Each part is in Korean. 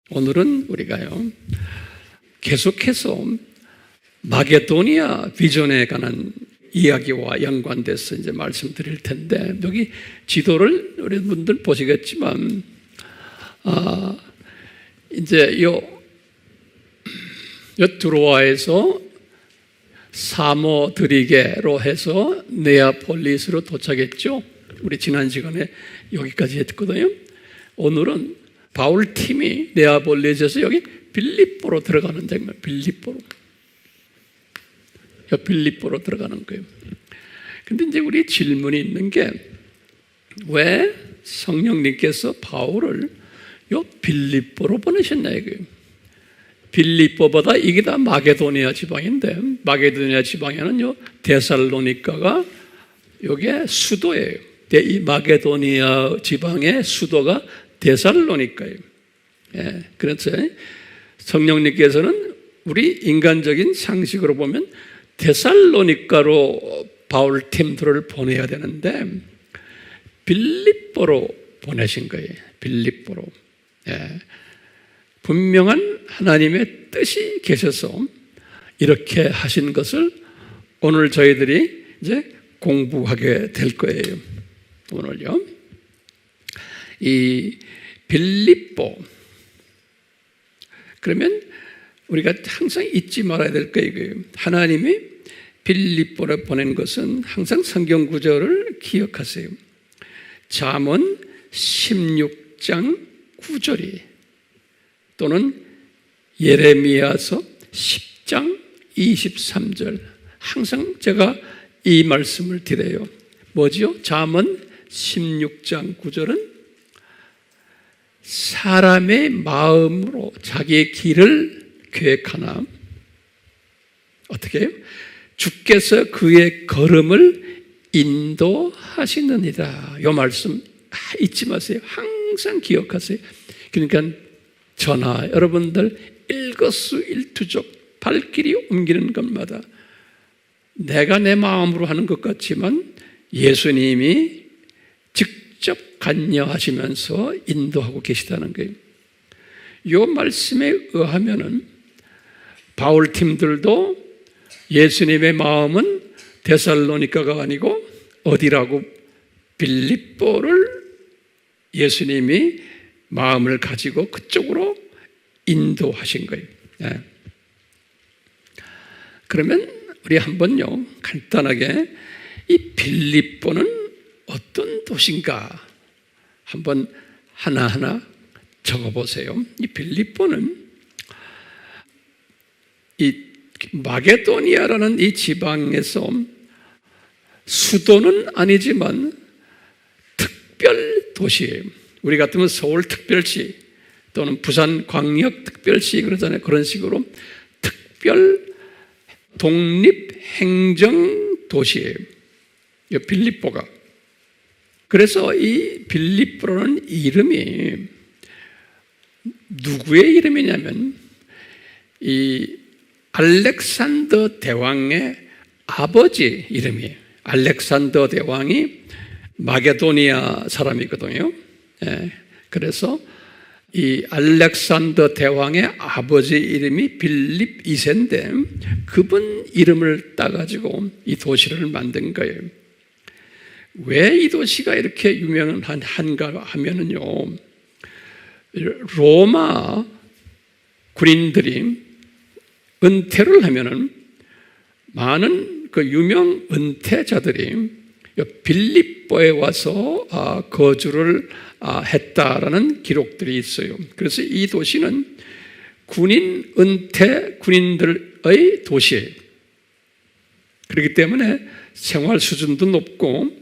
오늘은 우리가요, 계속해서 마게도니아 비전에 관한 이야기와 연관돼서 이제 말씀드릴 텐데, 여기 지도를 여러분들 보시겠지만, 이제 요 드로아에서 사모드리게로 해서 네아폴리스로 도착했죠. 우리 지난 시간에 여기까지 했거든요. 오늘은 바울 팀이 네아폴리스에서 여기 빌립보로 들어가는 장면, 빌립보로 들어가는 거예요. 근데 이제 우리 질문이 있는 게, 왜 성령님께서 바울을 요 빌립보로 보내셨냐 이거예요. 빌립보보다 이게 다 마게도니아 지방인데, 마게도니아 지방에는요, 데살로니가가 요게 수도예요. 이 마게도니아 지방의 수도가 데살로니가예요. 예, 그래서 성령님께서는 우리 인간적인 상식으로 보면 데살로니가로 바울 팀들을 보내야 되는데 빌립보로 보내신 거예요. 빌립보로. 예. 분명한 하나님의 뜻이 계셔서 이렇게 하신 것을 오늘 저희들이 이제 공부하게 될 거예요. 오늘요. 이 빌립보. 그러면 우리가 항상 잊지 말아야 될 거예요. 하나님이 빌립보를 보낸 것은 항상 성경 구절을 기억하세요. 잠언 16장 9절이 또는 예레미야서 10장 23절, 항상 제가 이 말씀을 드려요. 뭐지요? 잠언 16장 9절은 사람의 마음으로 자기의 길을 계획하나 어떻게 해요? 주께서 그의 걸음을 인도하시느니라. 이 말씀 잊지 마세요. 항상 기억하세요. 그러니까 저나 여러분들 일거수일투족 발길이 옮기는 것마다 내가 내 마음으로 하는 것 같지만 예수님이 직접 관여하시면서 인도하고 계시다는 거예요. 이 말씀에 의하면은 바울 팀들도 예수님의 마음은 데살로니가가 아니고 어디라고? 빌립보를 예수님이 마음을 가지고 그쪽으로 인도하신 거예요. 네. 그러면 우리 한번요, 간단하게 이 빌립보는 어떤 도시인가 한번 하나하나 적어보세요. 이 빌립보는 이 마게도니아라는 이 지방에서 수도는 아니지만 특별 도시예요. 우리 같으면 서울특별시 또는 부산광역특별시 그러잖아요. 그런 식으로 특별 독립행정도시예요. 이 빌립보가. 그래서 이 빌립보라는 이름이 누구의 이름이냐면 이 알렉산더 대왕의 아버지 이름이에요. 알렉산더 대왕이 마게도니아 사람이거든요. 예, 그래서 이 알렉산더 대왕의 아버지 이름이 빌립 2세인데 그분 이름을 따가지고 이 도시를 만든 거예요. 왜 이 도시가 이렇게 유명한가 하면은요, 로마 군인들이 은퇴를 하면은 많은 그 유명 은퇴자들이 빌립보에 와서 거주를 했다라는 기록들이 있어요. 그래서 이 도시는 군인 은퇴 군인들의 도시예요. 그렇기 때문에 생활 수준도 높고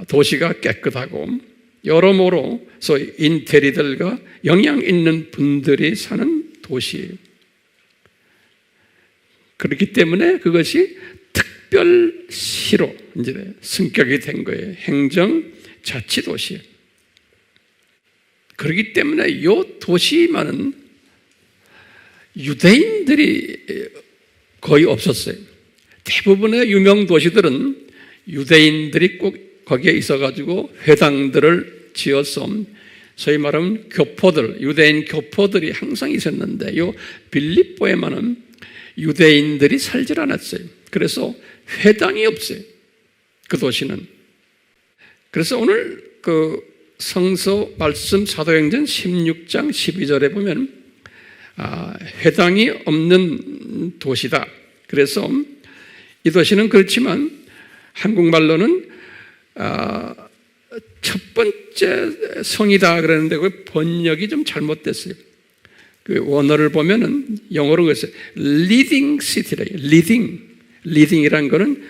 도시가 깨끗하고 여러모로 소위 인테리들과 영향 있는 분들이 사는 도시예요. 그렇기 때문에 그것이 특별시로 이제 승격이 된 거예요. 행정자치도시. 그렇기 때문에 이 도시만은 유대인들이 거의 없었어요. 대부분의 유명 도시들은 유대인들이 꼭 거기에 있어가지고 회당들을 지어서 소위 말하면 교포들, 유대인 교포들이 항상 있었는데 이 빌립보에만은 유대인들이 살질 않았어요. 그래서 회당이 없어요. 그 도시는. 그래서 오늘 그 성서 말씀 사도행전 16장 12절에 보면 회당이 없는 도시다. 그래서 이 도시는 그렇지만 한국말로는 첫 번째 성이다 그러는데 그 번역이 좀 잘못됐어요. 그 원어를 보면은 영어로 그랬어요. leading city라. leading이란 거는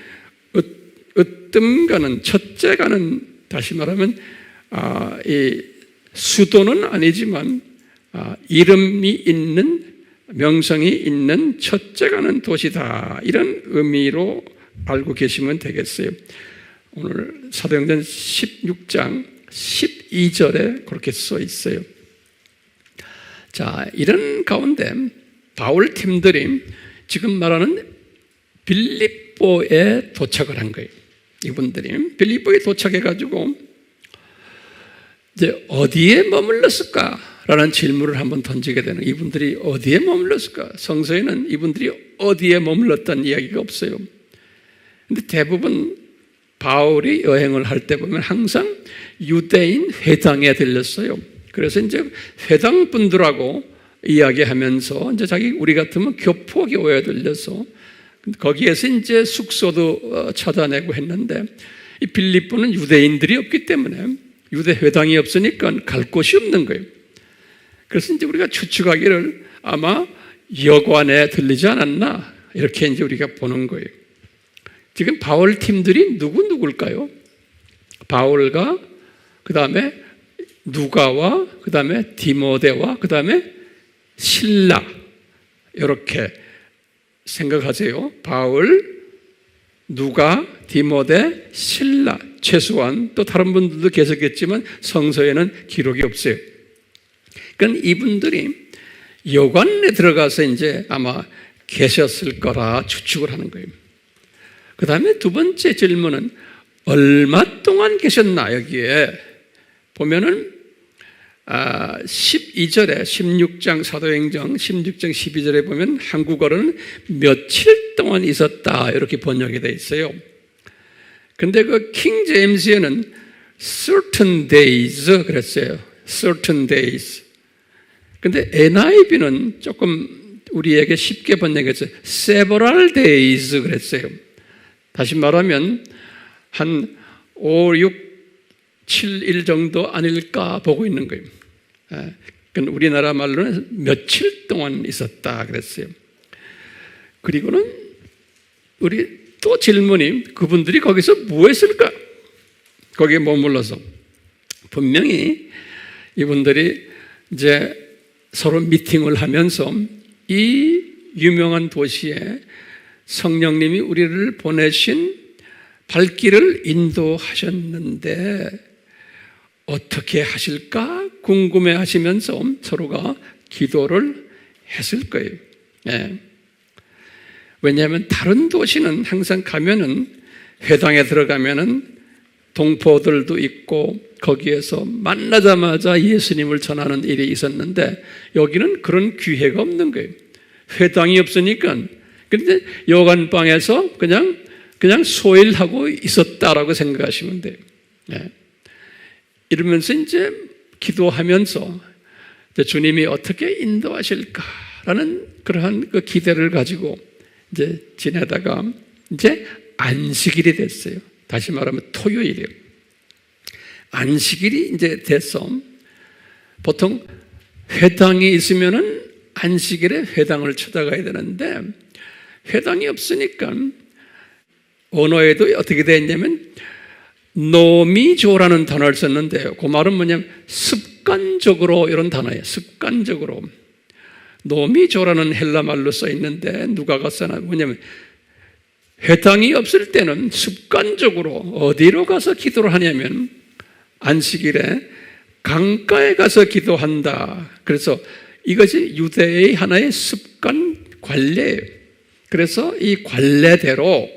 으뜸가는, 첫째가는, 다시 말하면 이 수도는 아니지만 이름이 있는, 명성이 있는 첫째가는 도시다, 이런 의미로 알고 계시면 되겠어요. 오늘 사도행전 16장 12절에 그렇게 써 있어요. 자, 이런 가운데 바울 팀들이 지금 말하는 빌립보에 도착을 한 거예요. 이분들이 빌립보에 도착해가지고 이제 어디에 머물렀을까라는 질문을 한번 던지게 되는, 이분들이 어디에 머물렀을까? 성서에는 이분들이 어디에 머물렀다는 이야기가 없어요. 근데 대부분 바울이 여행을 할 때 보면 항상 유대인 회당에 들렸어요. 그래서 이제 회당 분들하고 이야기하면서 이제 우리 같으면 교포교회에 들려서 거기에서 이제 숙소도 찾아내고 했는데, 이 빌립보는 유대인들이 없기 때문에 유대 회당이 없으니까 갈 곳이 없는 거예요. 그래서 이제 우리가 추측하기를 아마 여관에 들리지 않았나, 이렇게 이제 우리가 보는 거예요. 지금 바울 팀들이 누굴까요? 바울과 그 다음에 누가와 그 다음에 디모데와 그 다음에 실라, 이렇게 생각하세요. 바울, 누가, 디모데, 실라, 최소한 또 다른 분들도 계셨겠지만 성서에는 기록이 없어요. 그러니까 이분들이 여관에 들어가서 이제 아마 계셨을 거라 추측을 하는 거예요. 그 다음에 두 번째 질문은 얼마 동안 계셨나? 여기에 보면은 12절에 16장 사도행전 16장 12절에 보면 한국어로는 며칠 동안 있었다, 이렇게 번역이 되어 있어요. 근데 그 킹 제임스에는 certain days 그랬어요. certain days. 근데 NIV는 조금 우리에게 쉽게 번역했어요. several days 그랬어요. 다시 말하면 한 5, 6, 7일 정도 아닐까 보고 있는 거예요. 그러니까 우리나라 말로는 며칠 동안 있었다 그랬어요. 그리고는 우리 또 질문이, 그분들이 거기서 뭐 했을까? 거기에 머물러서. 분명히 이분들이 이제 서로 미팅을 하면서 이 유명한 도시에 성령님이 우리를 보내신 발길을 인도하셨는데 어떻게 하실까 궁금해 하시면서 서로가 기도를 했을 거예요. 왜냐하면 다른 도시는 항상 가면은, 회당에 들어가면은 동포들도 있고 거기에서 만나자마자 예수님을 전하는 일이 있었는데 여기는 그런 기회가 없는 거예요. 회당이 없으니까. 그런데 여관방에서 그냥 소일하고 있었다라고 생각하시면 돼요. 이러면서 이제 기도하면서 주님이 어떻게 인도하실까라는 그러한 그 기대를 가지고 이제 지내다가 이제 안식일이 됐어요. 다시 말하면 토요일이에요. 안식일이 이제 돼서 보통 회당이 있으면은 안식일에 회당을 찾아가야 되는데 회당이 없으니까 언어에도 어떻게 되어 있냐면 노미조라는 단어를 썼는데요. 그 말은 뭐냐면 습관적으로, 이런 단어예요. 습관적으로. 노미조라는 헬라 말로 써 있는데 누가가 써나 뭐냐면 회당이 없을 때는 습관적으로 어디로 가서 기도를 하냐면 안식일에 강가에 가서 기도한다. 그래서 이것이 유대의 하나의 습관 관례예요. 그래서 이 관례대로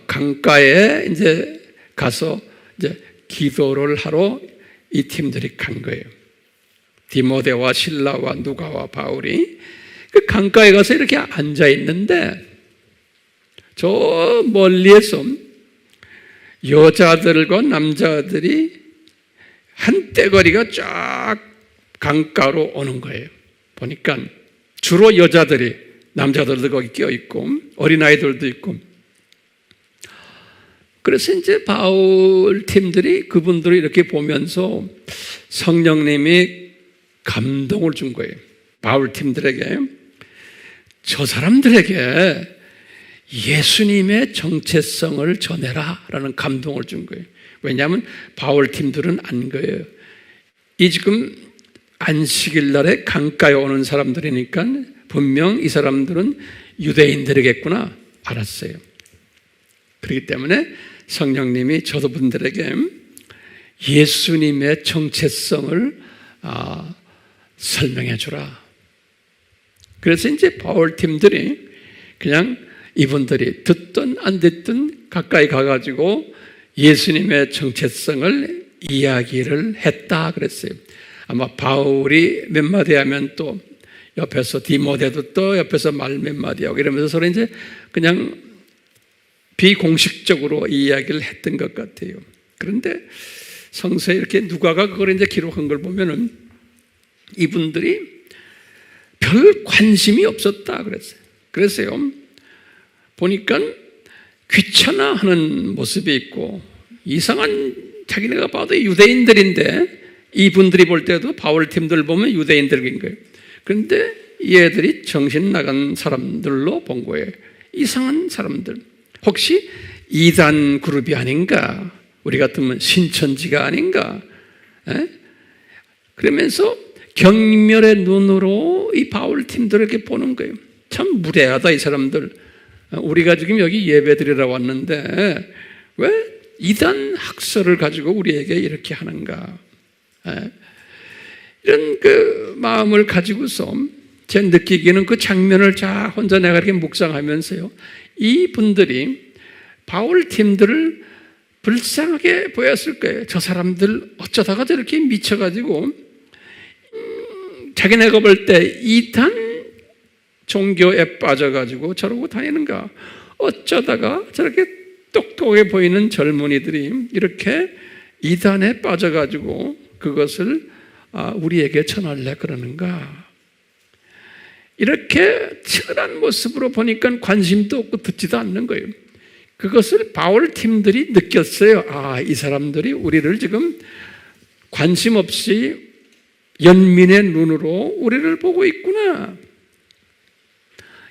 강가에 이제 가서 이제 기도를 하러 이 팀들이 간 거예요. 디모데와 실라와 누가와 바울이 그 강가에 가서 이렇게 앉아 있는데 저 멀리에서 여자들과 남자들이 한떼거리가 쫙 강가로 오는 거예요. 보니까 주로 여자들이, 남자들도 거기 껴있고 어린아이들도 있고. 그래서 이제 바울 팀들이 그분들을 이렇게 보면서 성령님이 감동을 준 거예요. 바울 팀들에게, 저 사람들에게 예수님의 정체성을 전해라 라는 감동을 준 거예요. 왜냐하면 바울 팀들은 안 거예요. 이 지금 안식일 날에 강가에 오는 사람들이니까 분명 이 사람들은 유대인들이겠구나 알았어요. 그렇기 때문에 성령님이 저분들에게 예수님의 정체성을 설명해 주라. 그래서 이제 바울 팀들이 그냥 이분들이 듣든 안 듣든 가까이 가가지고 예수님의 정체성을 이야기를 했다 그랬어요. 아마 바울이 몇 마디 하면 또 옆에서 디모데도 또 옆에서 말 몇 마디 하고 이러면서 서로 이제 그냥 비공식적으로 이야기를 했던 것 같아요. 그런데 성서에 이렇게 누가가 그걸 이제 기록한 걸 보면은 이분들이 별 관심이 없었다 그랬어요. 그래서요, 보니까 귀찮아하는 모습이 있고 이상한, 자기네가 봐도 유대인들인데 이분들이 볼 때도 바울 팀들 보면 유대인들인 거예요. 그런데 얘들이 정신 나간 사람들로 본 거예요. 이상한 사람들. 혹시 이단 그룹이 아닌가? 우리 같으면 신천지가 아닌가? 그러면서 경멸의 눈으로 이 바울 팀들을 이렇게 보는 거예요. 참 무례하다 이 사람들. 우리가 지금 여기 예배드리러 왔는데 왜 이단 학설을 가지고 우리에게 이렇게 하는가? 이런 그 마음을 가지고서 제 느끼기에는 그 장면을 자 혼자 내가 이렇게 묵상하면서요, 이분들이 바울 팀들을 불쌍하게 보였을 거예요. 저 사람들 어쩌다가 저렇게 미쳐가지고 자기네가 볼 때 이단 종교에 빠져가지고 저러고 다니는가? 어쩌다가 저렇게 똑똑해 보이는 젊은이들이 이렇게 이단에 빠져가지고 그것을 우리에게 전할래 그러는가? 이렇게 치열한 모습으로 보니까 관심도 없고 듣지도 않는 거예요. 그것을 바울 팀들이 느꼈어요. 이 사람들이 우리를 지금 관심 없이 연민의 눈으로 우리를 보고 있구나.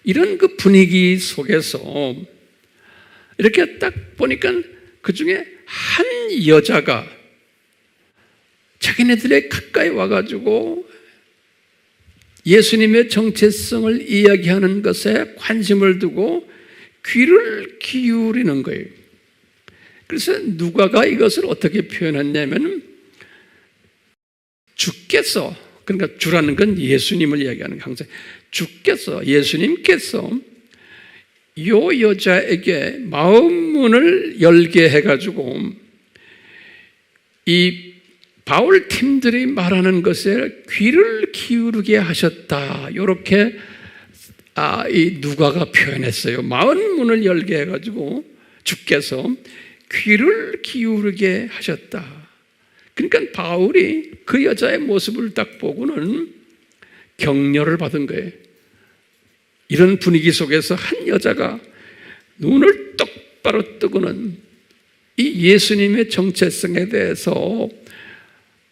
이런 그 분위기 속에서 이렇게 딱 보니까 그 중에 한 여자가 자기네들의 가까이 와가지고 예수님의 정체성을 이야기하는 것에 관심을 두고 귀를 기울이는 거예요. 그래서 누가가 이것을 어떻게 표현했냐면, 주께서, 그러니까 주라는 건 예수님을 이야기하는 거예요. 항상 주께서, 예수님께서 이 여자에게 마음 문을 열게 해가지고 이 바울 팀들이 말하는 것에 귀를 기울이게 하셨다. 이렇게 이 누가가 표현했어요. 마음 문을 열게 해가지고 주께서 귀를 기울이게 하셨다. 그러니까 바울이 그 여자의 모습을 딱 보고는 격려를 받은 거예요. 이런 분위기 속에서 한 여자가 눈을 똑바로 뜨고는 이 예수님의 정체성에 대해서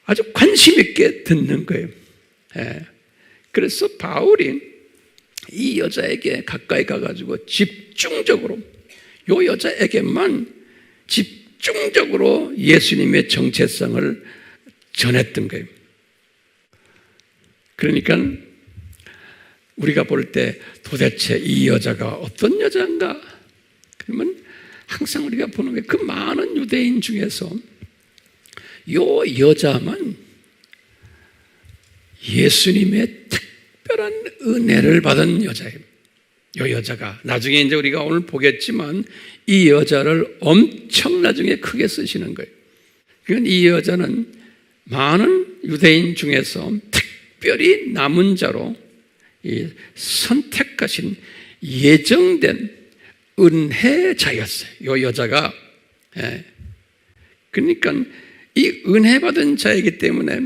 아주 관심 있게 듣는 거예요. 그래서 바울이 이 여자에게 가까이 가가지고 집중적으로, 이 여자에게만 집중적으로 예수님의 정체성을 전했던 거예요. 그러니까 우리가 볼 때 도대체 이 여자가 어떤 여자인가? 그러면 항상 우리가 보는 게 그 많은 유대인 중에서 요 여자만 예수님의 특별한 은혜를 받은 여자예요. 요 여자가 나중에 이제 우리가 오늘 보겠지만 이 여자를 엄청 나중에 크게 쓰시는 거예요. 그러니까 이 여자는 많은 유대인 중에서 특별히 남은 자로 선택하신 예정된 은혜자였어요. 이 여자가. 그러니까 이 은혜 받은 자이기 때문에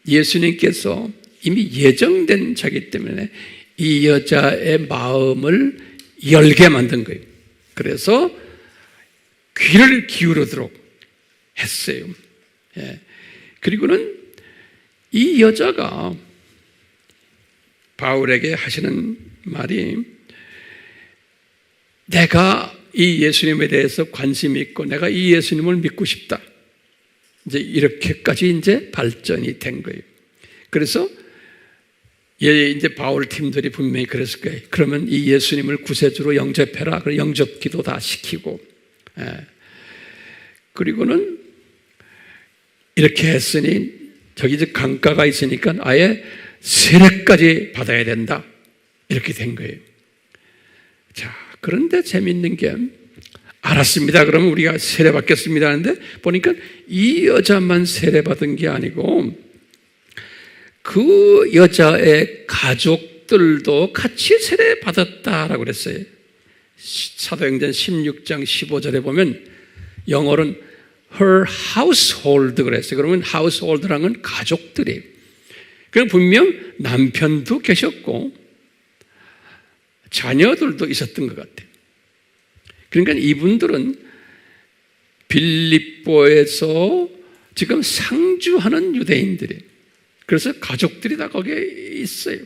예수님께서 이미 예정된 자이기 때문에 이 여자의 마음을 열게 만든 거예요. 그래서 귀를 기울이도록 했어요. 그리고는 이 여자가 바울에게 하시는 말이, 내가 이 예수님에 대해서 관심이 있고 내가 이 예수님을 믿고 싶다. 이제 이렇게까지 이제 발전이 된 거예요. 그래서 이제 바울 팀들이 분명히 그랬을 거예요. 그러면 이 예수님을 구세주로 영접해라. 그래서 영접 기도 다 시키고, 그리고는 이렇게 했으니 저기 이제 강가가 있으니까 아예 세례까지 받아야 된다. 이렇게 된 거예요. 자, 그런데 재밌는 게, 알았습니다. 그러면 우리가 세례 받겠습니다 하는데 보니까 이 여자만 세례 받은 게 아니고 그 여자의 가족들도 같이 세례 받았다라고 그랬어요. 사도행전 16장 15절에 보면 영어로는 her household 그랬어요. 그러면 household라는 건 가족들이에요. 그럼 분명 남편도 계셨고 자녀들도 있었던 것 같아요. 그러니까 이분들은 빌립보에서 지금 상주하는 유대인들이에요. 그래서 가족들이 다 거기에 있어요.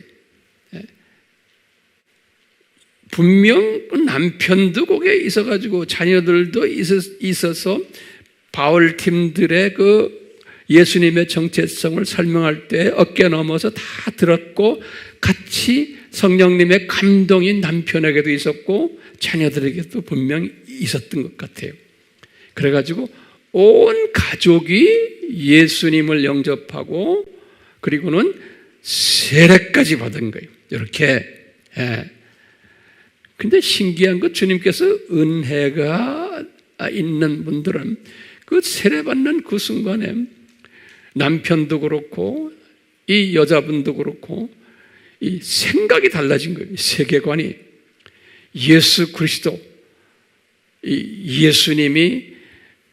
분명 남편도 거기에 있어가지고 자녀들도 있어서 바울 팀들의 그 예수님의 정체성을 설명할 때 어깨 넘어서 다 들었고 같이 성령님의 감동이 남편에게도 있었고 자녀들에게도 분명히 있었던 것 같아요. 그래가지고 온 가족이 예수님을 영접하고 그리고는 세례까지 받은 거예요. 이렇게. 근데 신기한 건 주님께서 은혜가 있는 분들은 그 세례받는 그 순간에 남편도 그렇고 이 여자분도 그렇고 이 생각이 달라진 거예요. 세계관이. 예수 그리스도, 예수님이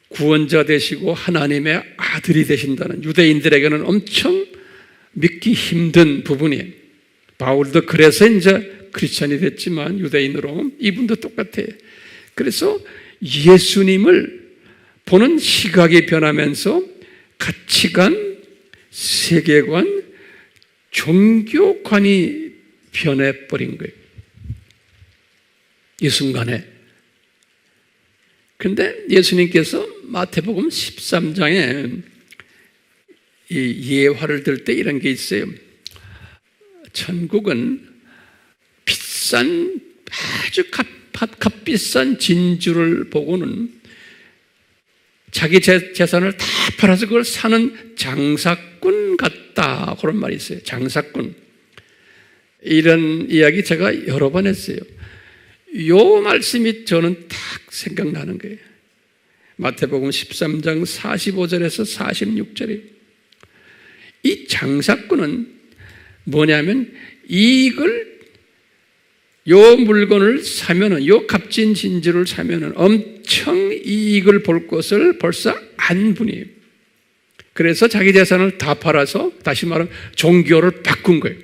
구원자 되시고 하나님의 아들이 되신다는 유대인들에게는 엄청 믿기 힘든 부분이에요. 바울도 그래서 이제 크리스찬이 됐지만 유대인으로 이분도 똑같아요. 그래서 예수님을 보는 시각이 변하면서 가치관, 세계관, 종교관이 변해버린 거예요. 이 순간에. 근데 예수님께서 마태복음 13장에 이 예화를 들 때 이런 게 있어요. 천국은 비싼, 아주 값비싼 진주를 보고는 자기 재산을 다 팔아서 그걸 사는 장사꾼 같다. 그런 말이 있어요. 장사꾼. 이런 이야기 제가 여러 번 했어요. 요 말씀이 저는 딱 생각나는 거예요. 마태복음 13장 45절에서 46절에 이 장사꾼은 뭐냐면 이익을 요 물건을 사면은 요 값진 진주를 사면은 엄청 이익을 볼 것을 벌써 안 분이에요. 그래서 자기 재산을 다 팔아서 다시 말하면 종교를 바꾼 거예요.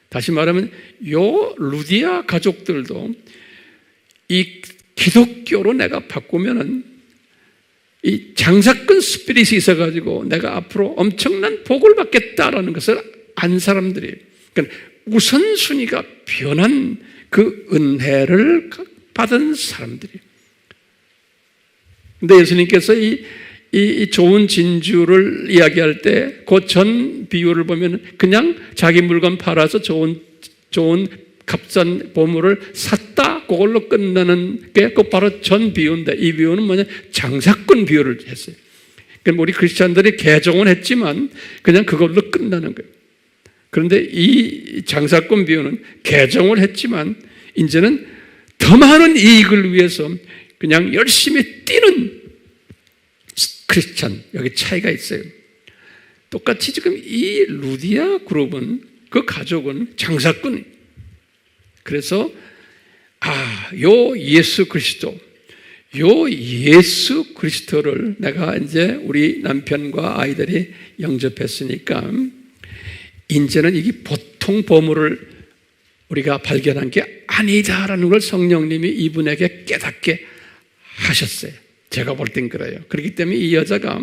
다시 말하면 요 루디아 가족들도 이 기독교로 내가 바꾸면은 이 장사꾼 스피릿이 있어가지고 내가 앞으로 엄청난 복을 받겠다라는 것을 안 사람들이에요. 그러니까 우선순위가 변한 그 은혜를 받은 사람들이에요. 근데 예수님께서 이 좋은 진주를 이야기할 때 그 전 비유를 보면 그냥 자기 물건 팔아서 좋은 값싼 보물을 샀다 그걸로 끝나는 게 그 바로 전 비유인데 이 비유는 뭐냐 장사꾼 비유를 했어요. 그러니까 우리 크리스찬들이 개종은 했지만 그냥 그걸로 끝나는 거예요. 그런데 이 장사꾼 비유는 개종을 했지만 이제는 더 많은 이익을 위해서 그냥 열심히 뛰는 크리스찬, 여기 차이가 있어요. 똑같이 지금 이 루디아 그룹은, 그 가족은 장사꾼이. 그래서 요 예수 그리스도를 내가 이제 우리 남편과 아이들이 영접했으니까 이제는 이게 보통 보물을 우리가 발견한 게 아니다라는 걸 성령님이 이분에게 깨닫게 하셨어요. 제가 볼 땐 그래요. 그렇기 때문에 이 여자가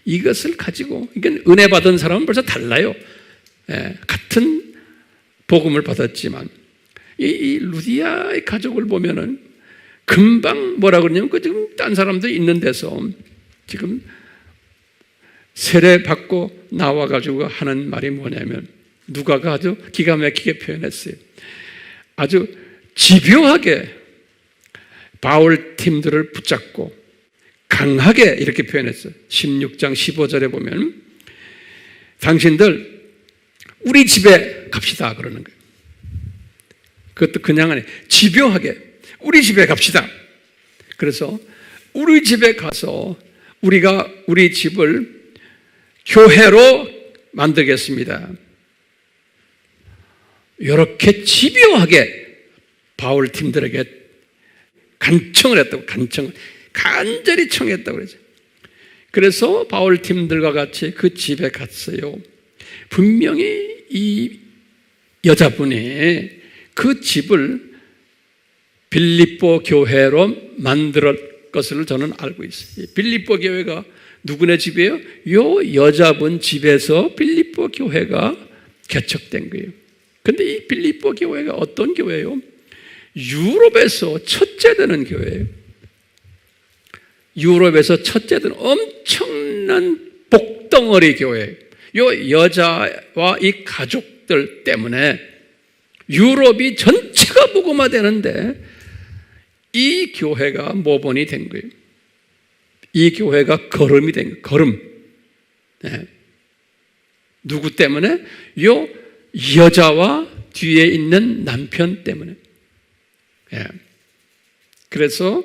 이것을 가지고, 이건 은혜 받은 사람은 벌써 달라요. 같은 복음을 받았지만 이 루디아의 가족을 보면은 금방 뭐라 그러냐면 지금 딴 사람도 있는 데서 지금 세례 받고 나와가지고 하는 말이 뭐냐면, 누가가 아주 기가 막히게 표현했어요. 아주 집요하게 바울 팀들을 붙잡고 강하게 이렇게 표현했어요. 16장 15절에 보면 당신들 우리 집에 갑시다 그러는 거예요. 그것도 그냥 아니, 집요하게 우리 집에 갑시다. 그래서 우리 집에 가서 우리가 우리 집을 교회로 만들겠습니다. 이렇게 집요하게 바울 팀들에게 간청을 했다고, 간절히 청했다고 그러죠. 그래서 바울 팀들과 같이 그 집에 갔어요. 분명히 이 여자분이 그 집을 빌립보 교회로 만들 것을 저는 알고 있어요. 빌립보 교회가 누구네 집이에요? 요 여자분 집에서 빌립보 교회가 개척된 거예요. 근데 이 빌립보 교회가 어떤 교회예요? 유럽에서 첫째 되는 교회예요. 유럽에서 첫째 되는 엄청난 복덩어리 교회예요. 이 여자와 이 가족들 때문에 유럽이 전체가 복음화되는데 이 교회가 모본이 된 거예요. 이 교회가 걸음이 된 거예요. 걸음. 네. 누구 때문에? 이 여자와 뒤에 있는 남편 때문에. 네. 그래서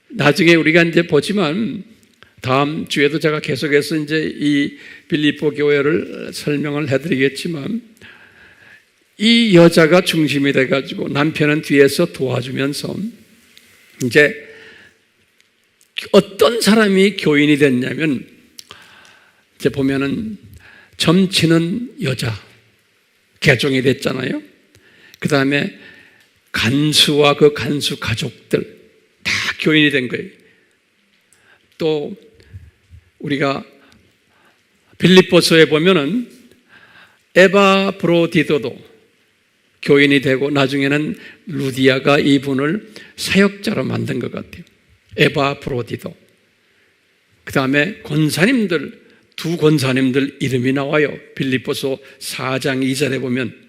나중에 우리가 이제 보지만 다음 주에도 제가 계속해서 이제 이 빌립보 교회를 설명을 해드리겠지만, 이 여자가 중심이 돼가지고 남편은 뒤에서 도와주면서 이제 어떤 사람이 교인이 됐냐면, 이제 보면은 점치는 여자 개종이 됐잖아요. 그 다음에 간수와 그 간수 가족들 다 교인이 된 거예요. 또 우리가 빌립보서에 보면은 에바브로디도도 교인이 되고 나중에는 루디아가 이분을 사역자로 만든 것 같아요. 에바브로디도. 그 다음에 권사님들, 두 권사님들 이름이 나와요. 빌립보서 4장 2절에 보면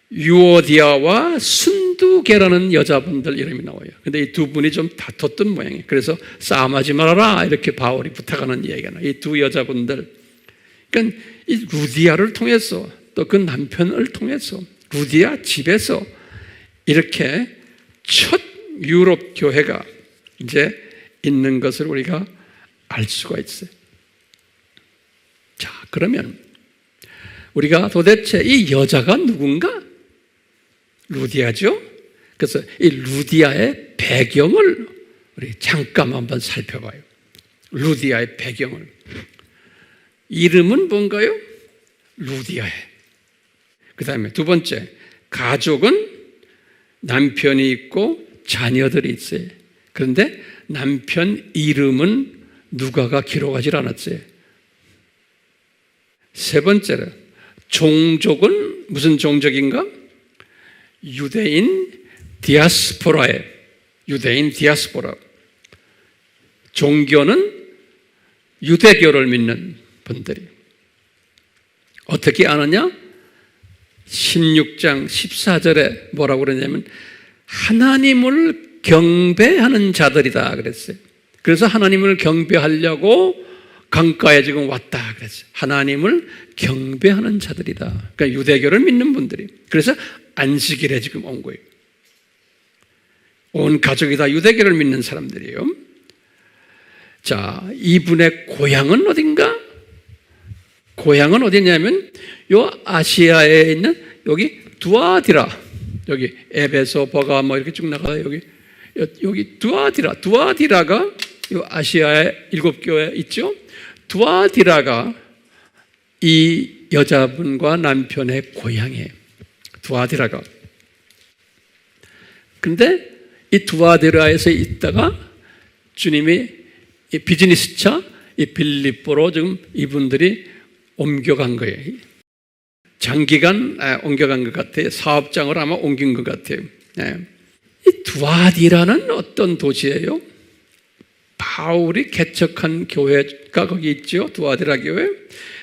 유오디아와 순두계라는 여자분들 이름이 나와요. 근데 이 두 분이 좀 다퉜던 모양이에요. 그래서 싸움하지 말아라 이렇게 바울이 부탁하는 얘기가 나와요. 이 두 여자분들. 그러니까 이 루디아를 통해서 또 그 남편을 통해서 루디아 집에서 이렇게 첫 유럽 교회가 이제 있는 것을 우리가 알 수가 있어요. 자, 그러면 우리가 도대체 이 여자가 누군가? 루디아죠? 그래서 이 루디아의 배경을 우리 잠깐 한번 살펴봐요. 루디아의 배경을. 이름은 뭔가요? 루디아의. 그 다음에 두 번째, 가족은 남편이 있고 자녀들이 있어요. 그런데 남편 이름은 누가가 기록하지 않았어요. 세 번째로, 종족은 무슨 종족인가? 유대인 디아스포라예요. 유대인 디아스포라. 종교는 유대교를 믿는 분들이. 어떻게 아느냐? 16장 14절에 뭐라고 그러냐면 하나님을 경배하는 자들이다 그랬어요. 그래서 하나님을 경배하려고 강가에 지금 왔다 그랬어요. 하나님을 경배하는 자들이다. 그러니까 유대교를 믿는 분들이. 그래서 안식일에 지금 온 거예요. 온 가족이 다 유대교를 믿는 사람들이에요. 자, 이분의 고향은 어딘가? 고향은 어디냐면 요 아시아에 있는 여기 두아디라, 여기 에베소, 버가 뭐 이렇게 쭉 나가요. 여기 두아디라가 요 아시아의 7교회 있죠. 두아디라가 이 여자분과 남편의 고향이에요. 두아디라가. 근데 이 두아디라에서 있다가 주님이 이 비즈니스차 이 빌립보로 지금 이분들이 옮겨간 거예요. 장기간 옮겨간 것 같아요. 사업장을 아마 옮긴 것 같아요. 이 두아디라는 어떤 도시예요? 바울이 개척한 교회가 거기 있죠. 두아디라 교회.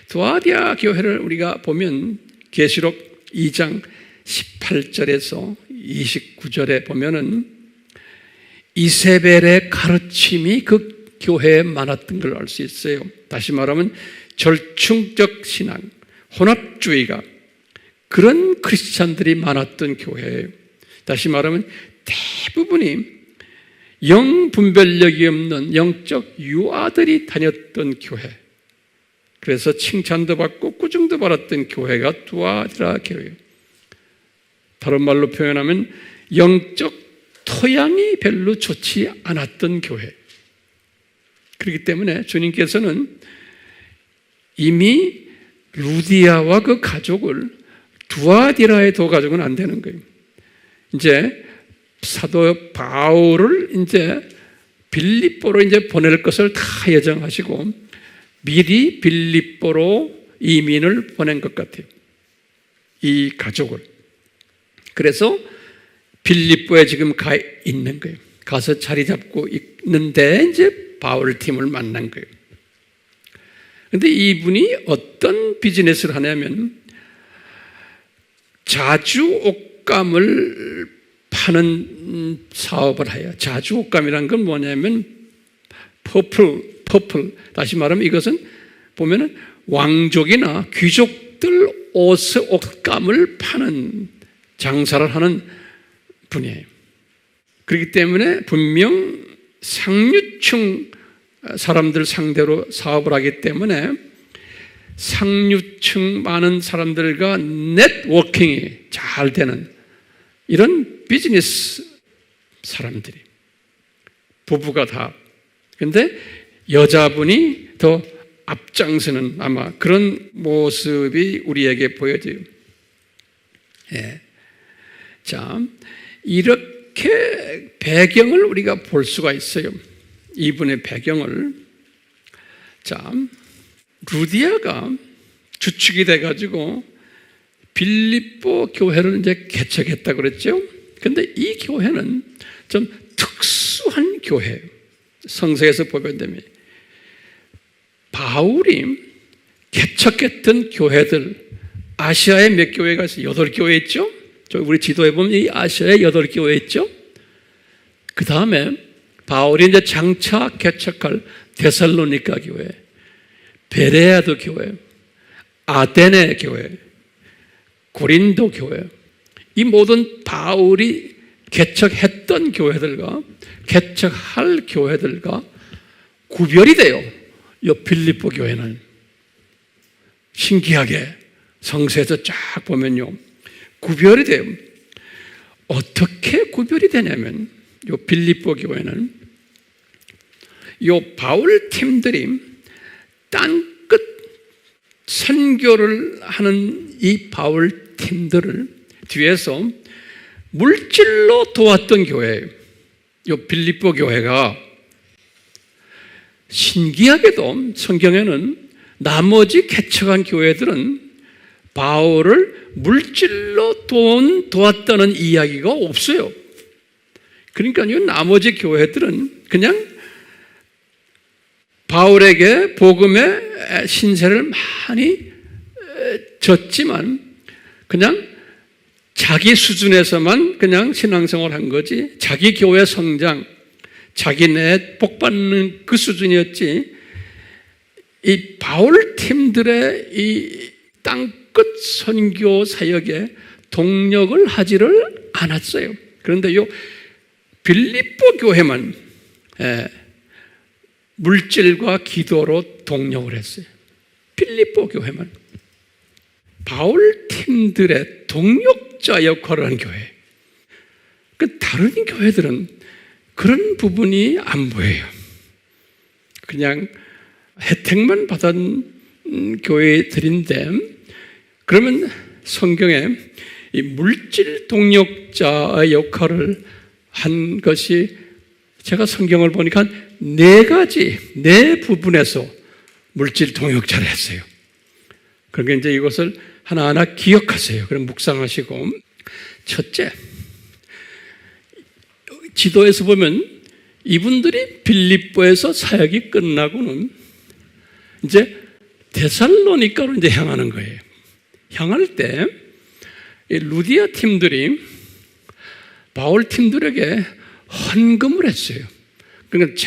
두아디라 교회를 우리가 보면 계시록 2장 18절에서 29절에 보면은 이세벨의 가르침이 그 교회에 많았던 걸 알 수 있어요. 다시 말하면 절충적 신앙, 혼합주의가 그런 크리스찬들이 많았던 교회예요. 다시 말하면 대부분이 영 분별력이 없는 영적 유아들이 다녔던 교회. 그래서 칭찬도 받고 꾸중도 받았던 교회가 두아디라 교회예요. 다른 말로 표현하면 영적 토양이 별로 좋지 않았던 교회. 그렇기 때문에 주님께서는 이미 루디아와 그 가족을 두아디라에 둬 가지고는 안 되는 거예요. 이제 사도 바울을 이제 빌립보로 이제 보낼 것을 다 예정하시고 미리 빌립보로 이민을 보낸 것 같아요. 이 가족을. 그래서 빌립보에 지금 가 있는 거예요. 가서 자리 잡고 있는데 이제 바울 팀을 만난 거예요. 그런데 이분이 어떤 비즈니스를 하냐면 자주 옷감을 파는 사업을 해요. 자주 옷감이란 건 뭐냐면 퍼플. 다시 말하면 이것은 보면은 왕족이나 귀족들 옷감을 파는 장사를 하는 분이에요. 그렇기 때문에 분명 상류층 사람들 상대로 사업을 하기 때문에 상류층 많은 사람들과 네트워킹이 잘 되는 이런 비즈니스 사람들이 부부가 다. 근데 여자분이 더 앞장서는 아마 그런 모습이 우리에게 보여져요. 예. 자, 이렇게 배경을 우리가 볼 수가 있어요. 이분의 배경을. 자, 루디아가 주축이 돼가지고 빌립보 교회를 이제 개척했다고 그랬죠. 근데 이 교회는 좀 특수한 교회예요. 성서에서 보면 되면 바울이 개척했던 교회들 아시아에 몇 교회가 있어요? 8교회 있죠? 우리 지도에 보면 이 아시아에 8교회 있죠? 그 다음에 바울이 이제 장차 개척할 데살로니가 교회, 베레아도 교회, 아테네 교회, 고린도 교회, 이 모든 바울이 개척했던 교회들과 개척할 교회들과 구별이 돼요. 이 빌립보 교회는 신기하게 성서에서 쫙 보면요 구별이 돼요. 어떻게 구별이 되냐면 이 빌립보 교회는 이 바울 팀들이 땅끝 선교를 하는 이 바울 팀들을 뒤에서 물질로 도왔던 교회예요. 이 빌립보 교회가 신기하게도 성경에는 나머지 개척한 교회들은 바울을 물질로 도왔다는 이야기가 없어요. 그러니까요, 나머지 교회들은 그냥 바울에게 복음의 신세를 많이 졌지만 그냥 자기 수준에서만 그냥 신앙생활을 한 거지, 자기 교회 성장, 자기네 복받는 그 수준이었지, 이 바울 팀들의 이 땅끝 선교 사역에 동력을 하지를 않았어요. 그런데 요 빌립보 교회만 물질과 기도로 동력을 했어요. 빌립보 교회만 바울 팀들의 동역자 역할을 하는 교회. 그 다른 교회들은 그런 부분이 안 보여요. 그냥 혜택만 받은 교회들인데, 그러면 성경에 이 물질 동역자의 역할을 한 것이 제가 성경을 보니까 네 부분에서 물질 동역자를 했어요. 그러니까 이제 이것을 하나하나 기억하세요. 그럼 묵상하시고, 첫째, 지도에서 보면 이분들이 빌립보에서 사역이 끝나고는 이제 데살로니가로 이제 향하는 거예요. 향할 때 루디아 팀들이 바울 팀들에게 헌금을 했어요. 그러니까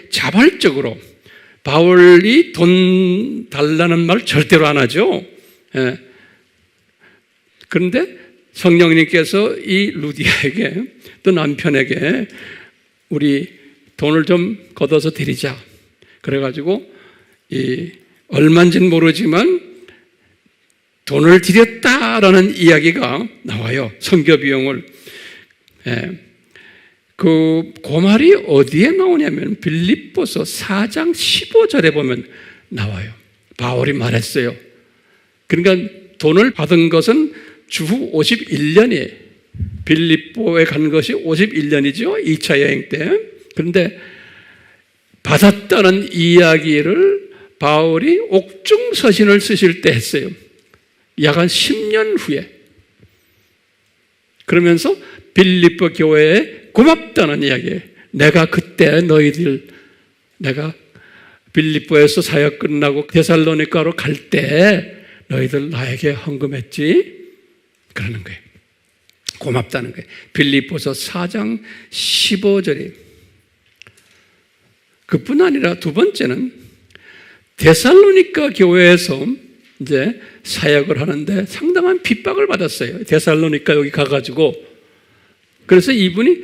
자발적으로 바울이 돈 달라는 말 절대로 안 하죠. 예. 그런데 성령님께서 이 루디아에게 또 남편에게 우리 돈을 좀 걷어서 드리자. 그래가지고 얼마인지는 모르지만 돈을 드렸다라는 이야기가 나와요. 선교 비용을. 예. 그 말이 어디에 나오냐면 빌립보서 4장 15절에 보면 나와요. 바울이 말했어요. 그러니까 돈을 받은 것은 주후 51년이에요. 빌립보에 간 것이 51년이죠. 2차 여행 때. 그런데 받았다는 이야기를 바울이 옥중서신을 쓰실 때 했어요. 약 한 10년 후에. 그러면서 빌립보 교회에 고맙다는 이야기예요. 내가 그때 내가 빌립보에서 사역 끝나고 데살로니가로 갈 때 너희들 나에게 헌금했지? 그러는 거예요. 고맙다는 거예요. 빌립보서 4장 15절이. 그뿐 아니라 두 번째는 데살로니가 교회에서 이제 사역을 하는데 상당한 핍박을 받았어요. 데살로니가 여기 가가지고. 그래서 이분이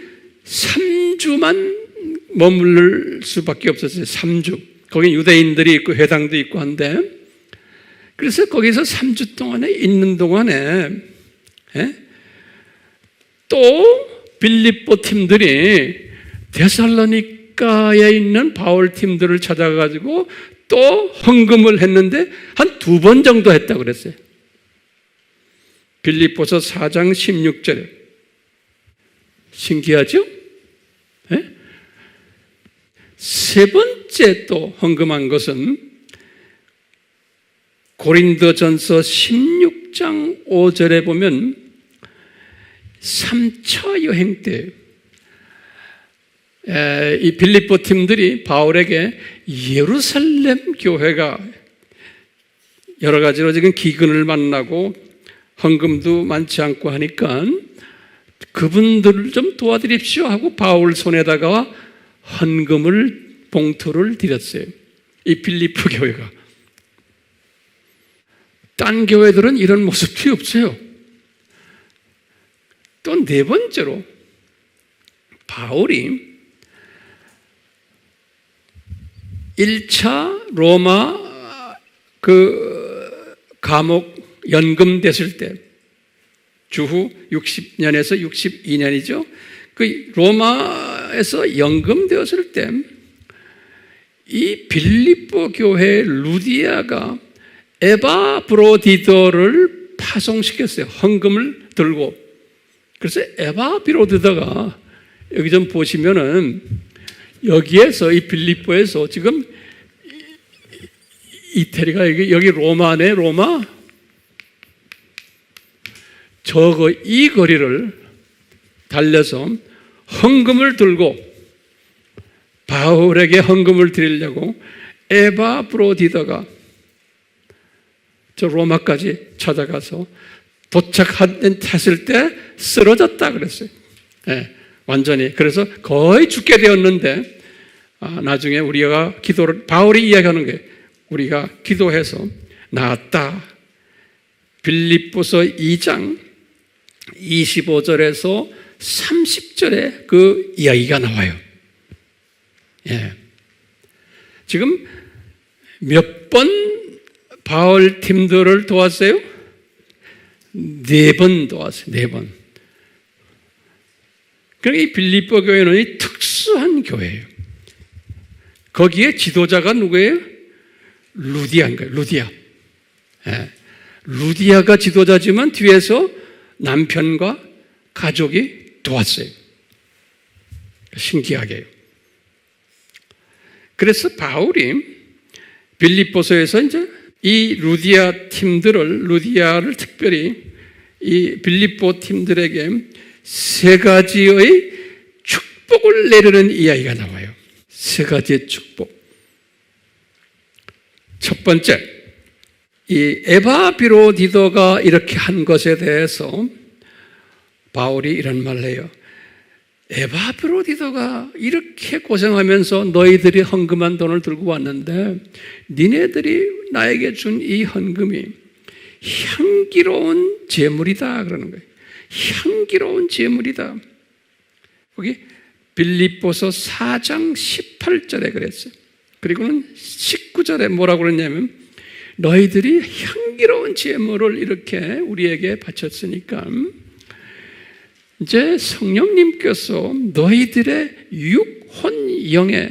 3주만 머무를 수밖에 없었어요. 3주. 거기 유대인들이 있고 회당도 있고 한데, 그래서 거기서 3주 동안에 있는 동안에 또 빌립보 팀들이 데살로니가에 있는 바울 팀들을 찾아가지고 또 헌금을 했는데 한 2번 정도 했다고 그랬어요. 빌립보서 4장 16절에. 신기하죠? 네? 세 번째 또 헌금한 것은 고린도전서 16장 5절에 보면 3차 여행 때 이 빌립보 팀들이 바울에게 예루살렘 교회가 여러 가지로 지금 기근을 만나고 헌금도 많지 않고 하니까 그분들을 좀 도와드립시오 하고 바울 손에다가 헌금을 봉투를 드렸어요. 이 빌립보 교회가. 딴 교회들은 이런 모습이 없어요. 또 네 번째로 바울이 1차 로마 그 감옥 연금됐을 때 주후 60년에서 62년이죠. 그 로마에서 연금되었을 때 이 빌립보 교회 루디아가 에바브로디더를 파송시켰어요. 헌금을 들고. 그래서 에바브로디더가 여기 좀 보시면은 여기에서 이 빌립보에서 지금 이태리가 여기 로마네, 로마. 이 거리를 달려서 헌금을 들고 바울에게 헌금을 드리려고 에바브로디더가 저 로마까지 찾아가서 도착했을 때 쓰러졌다 그랬어요. 네, 완전히. 그래서 거의 죽게 되었는데 나중에 우리가 바울이 이야기하는 게 우리가 기도해서 나았다. 빌립보서 2장 25절에서 30절에 그 이야기가 나와요. 예. 지금 몇 번 바울 팀들을 도왔어요? 4번 도왔어요. 4번. 그러니까 이 빌립보 교회는 이 특수한 교회예요. 거기에 지도자가 누구예요? 루디아인 거예요. 루디아. 예. 루디아가 지도자지만 뒤에서 남편과 가족이 도왔어요. 신기하게요. 그래서 바울이 빌립보서에서 이제 이 루디아를 특별히 이 빌립보 팀들에게 3가지의 축복을 내리는 이야기가 나와요. 3가지의 축복. 첫 번째, 이 에바브로디도가 이렇게 한 것에 대해서 바울이 이런 말을 해요. 에바브로디도가 이렇게 고생하면서 너희들이 헌금한 돈을 들고 왔는데 니네들이 나에게 준 이 헌금이 향기로운 제물이다 그러는 거예요. 향기로운 제물이다. 거기 빌립보서 4장 18절에 그랬어요. 그리고는 19절에 뭐라고 그랬냐면 너희들이 향기로운 제물을 이렇게 우리에게 바쳤으니까 이제 성령님께서 너희들의 육혼 영에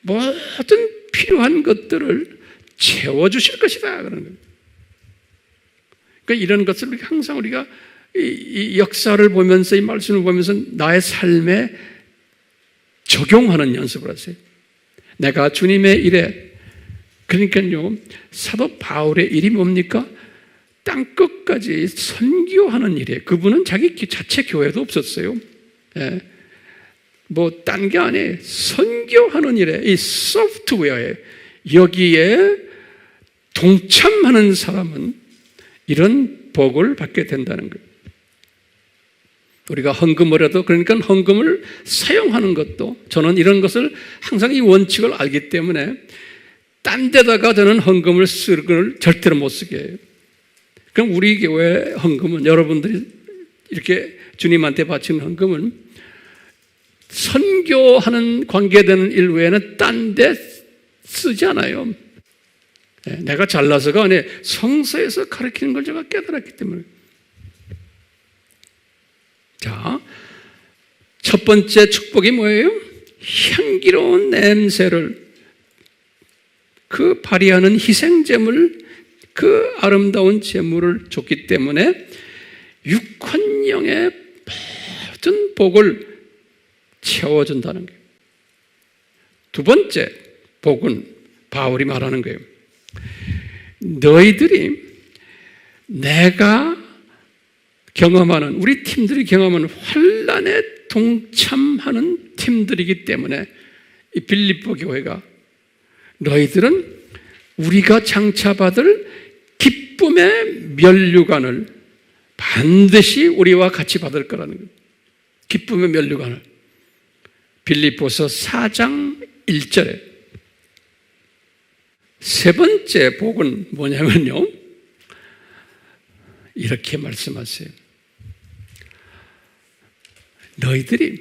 모든 필요한 것들을 채워주실 것이다 그러는 거예요. 그러니까 이런 것을 항상 우리가 이 역사를 보면서 이 말씀을 보면서 나의 삶에 적용하는 연습을 하세요. 내가 주님의 일에, 그러니까요, 사도 바울의 일이 뭡니까? 땅끝까지 선교하는 일이에요. 그분은 자기 자체 교회도 없었어요. 예. 뭐 딴 게 아니에요. 선교하는 일에 이 소프트웨어에 여기에 동참하는 사람은 이런 복을 받게 된다는 거예요. 우리가 헌금을 해도 그러니까 헌금을 사용하는 것도 저는 이런 것을 항상 이 원칙을 알기 때문에 딴 데다가 저는 헌금을 쓸 걸 절대로 못 쓰게 해요. 그럼 우리 교회 헌금은 여러분들이 이렇게 주님한테 바치는 헌금은 선교하는 관계되는 일 외에는 딴 데 쓰지 않아요. 내가 잘나서가 아니에요. 성서에서 가르치는 걸 제가 깨달았기 때문에. 자, 첫 번째 축복이 뭐예요? 향기로운 냄새를 그 발휘하는 희생제물, 그 아름다운 제물을 줬기 때문에 육헌영의 모든 복을 채워준다는 거예요. 두 번째 복은 바울이 말하는 거예요. 너희들이 내가 경험하는, 우리 팀들이 경험하는 환난에 동참하는 팀들이기 때문에 이 빌립보 교회가 너희들은 우리가 장차받을 기쁨의 면류관을 반드시 우리와 같이 받을 거라는 거예요. 기쁨의 면류관을. 빌립보서 4장 1절에. 세 번째 복은 뭐냐면요, 이렇게 말씀하세요. 너희들이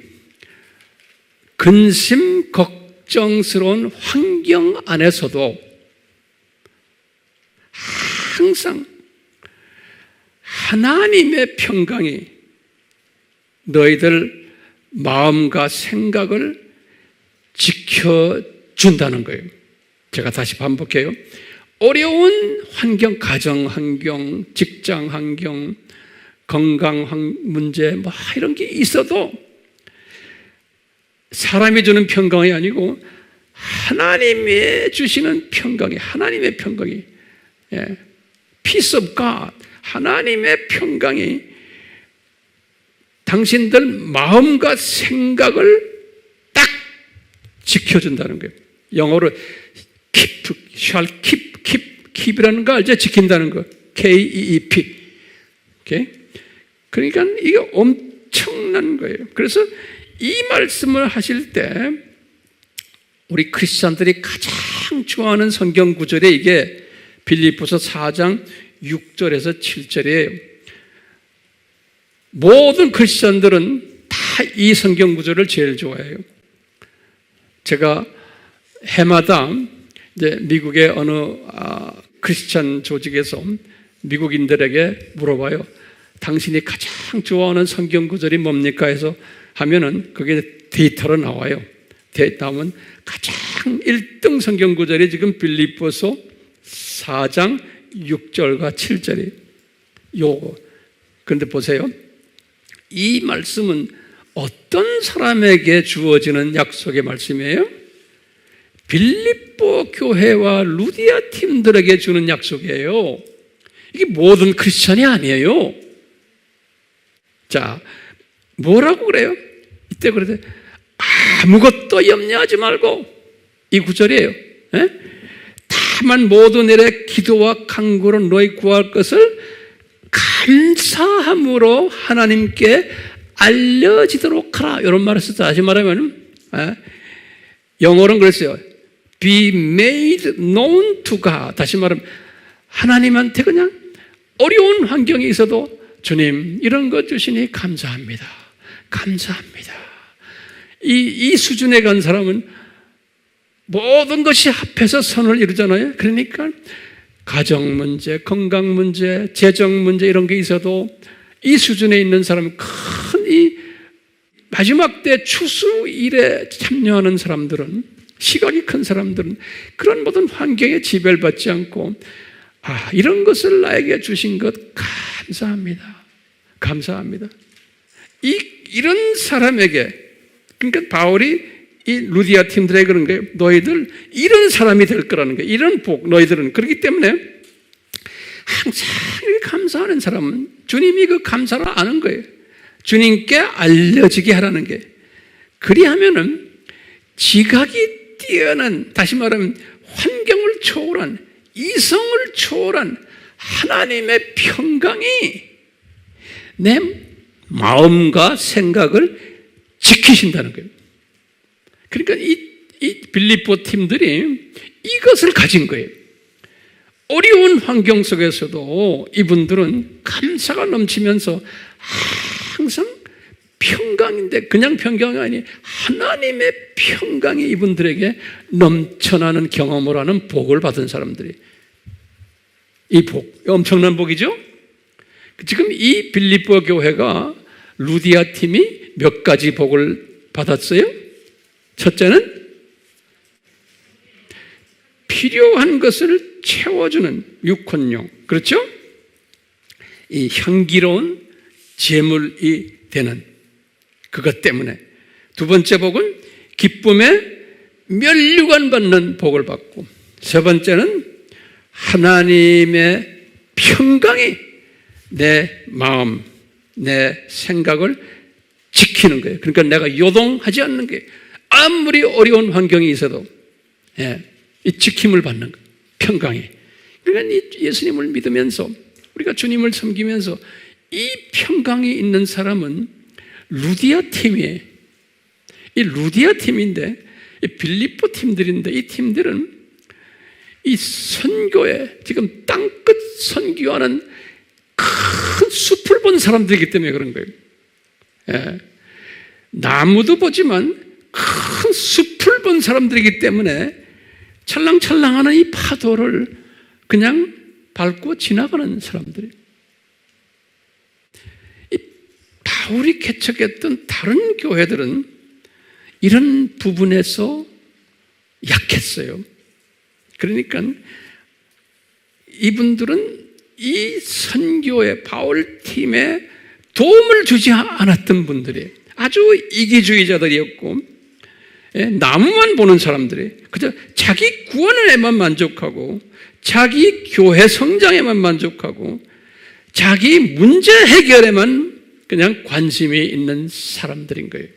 근심 걱정스러운 환경 안에서도 항상 하나님의 평강이 너희들 마음과 생각을 지켜준다는 거예요. 제가 다시 반복해요. 어려운 환경, 가정 환경, 직장 환경, 건강 문제, 뭐 이런 게 있어도 사람이 주는 평강이 아니고 하나님이 주시는 평강이, 하나님의 평강이, Peace of God, 하나님의 평강이 당신들 마음과 생각을 딱 지켜준다는 거예요. 영어로 keep이라는 거 알죠? 지킨다는 거. KEEP. 오케이? 그러니까 이게 엄청난 거예요. 그래서 이 말씀을 하실 때 우리 크리스찬들이 가장 좋아하는 성경 구절에 이게 빌립보서 4장 6절에서 7절이에요. 모든 크리스찬들은 다 이 성경 구절을 제일 좋아해요. 제가 해마다 이제 미국의 어느 크리스찬 조직에서 미국인들에게 물어봐요. 당신이 가장 좋아하는 성경 구절이 뭡니까? 해서 하면은 그게 데이터로 나와요. 나오면 가장 1등 성경 구절이 지금 빌립보서 4장 6절과 7절이 요거. 그런데 보세요. 이 말씀은 어떤 사람에게 주어지는 약속의 말씀이에요? 빌립보 교회와 루디아 팀들에게 주는 약속이에요. 이게 모든 크리스찬이 아니에요. 자, 뭐라고 그래요? 이때 그래도 아무것도 염려하지 말고, 이 구절이에요. 에? 다만 모든 일에 기도와 간구로 너희 구할 것을 감사함으로 하나님께 알려지도록 하라. 이런 말을 썼다. 다시 말하면 영어로는 그랬어요. Be made known to God. 다시 말하면 하나님한테 그냥 어려운 환경이 있어도 주님 이런 것 주시니 감사합니다. 감사합니다. 이 수준에 간 사람은 모든 것이 합해서 선을 이루잖아요. 그러니까 가정 문제, 건강 문제, 재정 문제 이런 게 있어도 이 수준에 있는 사람은 큰 이 마지막 때 추수 일에 참여하는 사람들은, 시각이 큰 사람들은 그런 모든 환경에 지배받지 않고 이런 것을 나에게 주신 것 감사합니다. 감사합니다. 이런 사람에게, 그러니까 바울이 이 루디아 팀들에게 그런 거예요. 너희들 이런 사람이 될 거라는 거예요. 이런 복, 너희들은. 그렇기 때문에 항상 감사하는 사람은 주님이 그 감사를 아는 거예요. 주님께 알려지게 하라는 게. 그리하면은 지각이 뛰어난, 다시 말하면 환경을 초월한, 이성을 초월한 하나님의 평강이 내 마음과 생각을 지키신다는 거예요. 그러니까 이 빌립보 팀들이 이것을 가진 거예요. 어려운 환경 속에서도 이분들은 감사가 넘치면서 항상 평강인데, 그냥 평강이 아니 하나님의 평강이 이분들에게 넘쳐나는 경험을 하는 복을 받은 사람들이, 이 복, 엄청난 복이죠. 지금 이 빌립보 교회가 루디아 팀이 몇 가지 복을 받았어요? 첫째는 필요한 것을 채워주는 육혼용, 그렇죠? 이 향기로운 제물이 되는 그것 때문에. 두 번째 복은 기쁨에 면류관 받는 복을 받고, 세 번째는 하나님의 평강이 내 마음, 내 생각을 지키는 거예요. 그러니까 내가 요동하지 않는 게, 아무리 어려운 환경이 있어도 이 지킴을 받는 거예요. 평강이. 그러니까 이 예수님을 믿으면서, 우리가 주님을 섬기면서 이 평강이 있는 사람은 루디아 팀이에요. 이 루디아 팀인데, 이 빌립보 팀들인데, 이 팀들은 이 선교에 지금 땅끝 선교하는 큰 숲을 본 사람들이기 때문에 그런 거예요. 나무도 보지만 큰 숲을 본 사람들이기 때문에 찰랑찰랑하는 이 파도를 그냥 밟고 지나가는 사람들이에요. 이 바울이 개척했던 다른 교회들은 이런 부분에서 약했어요. 그러니까 이분들은 이 선교의 바울 팀에 도움을 주지 않았던 분들이 아주 이기주의자들이었고, 나무만 보는 사람들이 그저 자기 구원에만 만족하고, 자기 교회 성장에만 만족하고, 자기 문제 해결에만 그냥 관심이 있는 사람들인 거예요.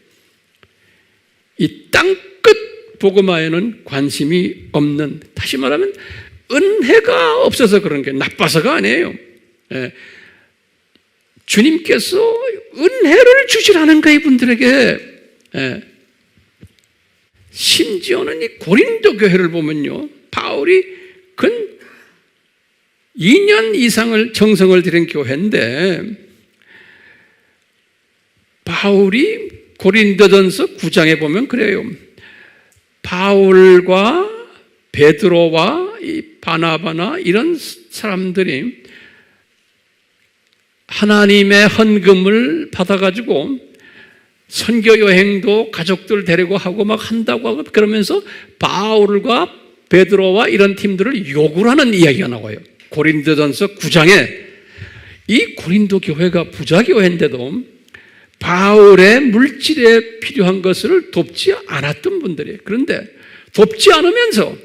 이 땅끝 복음화에는 관심이 없는, 다시 말하면 은혜가 없어서 그런 게, 나빠서가 아니에요. 주님께서 은혜를 주시라는 거예요, 이분들에게. 심지어는 이 고린도 교회를 보면요, 바울이 근 2년 이상을 정성을 들인 교회인데, 바울이 고린도전서 9장에 보면 그래요. 바울과 베드로와 이 바나바나 이런 사람들이 하나님의 헌금을 받아가지고 선교 여행도 가족들 데리고 하고 막 한다고 하고 그러면서 바울과 베드로와 이런 팀들을 욕을 하는 이야기가 나와요. 고린도전서 9장에 이 고린도 교회가 부자 교회인데도 바울의 물질에 필요한 것을 돕지 않았던 분들이에요. 그런데 돕지 않으면서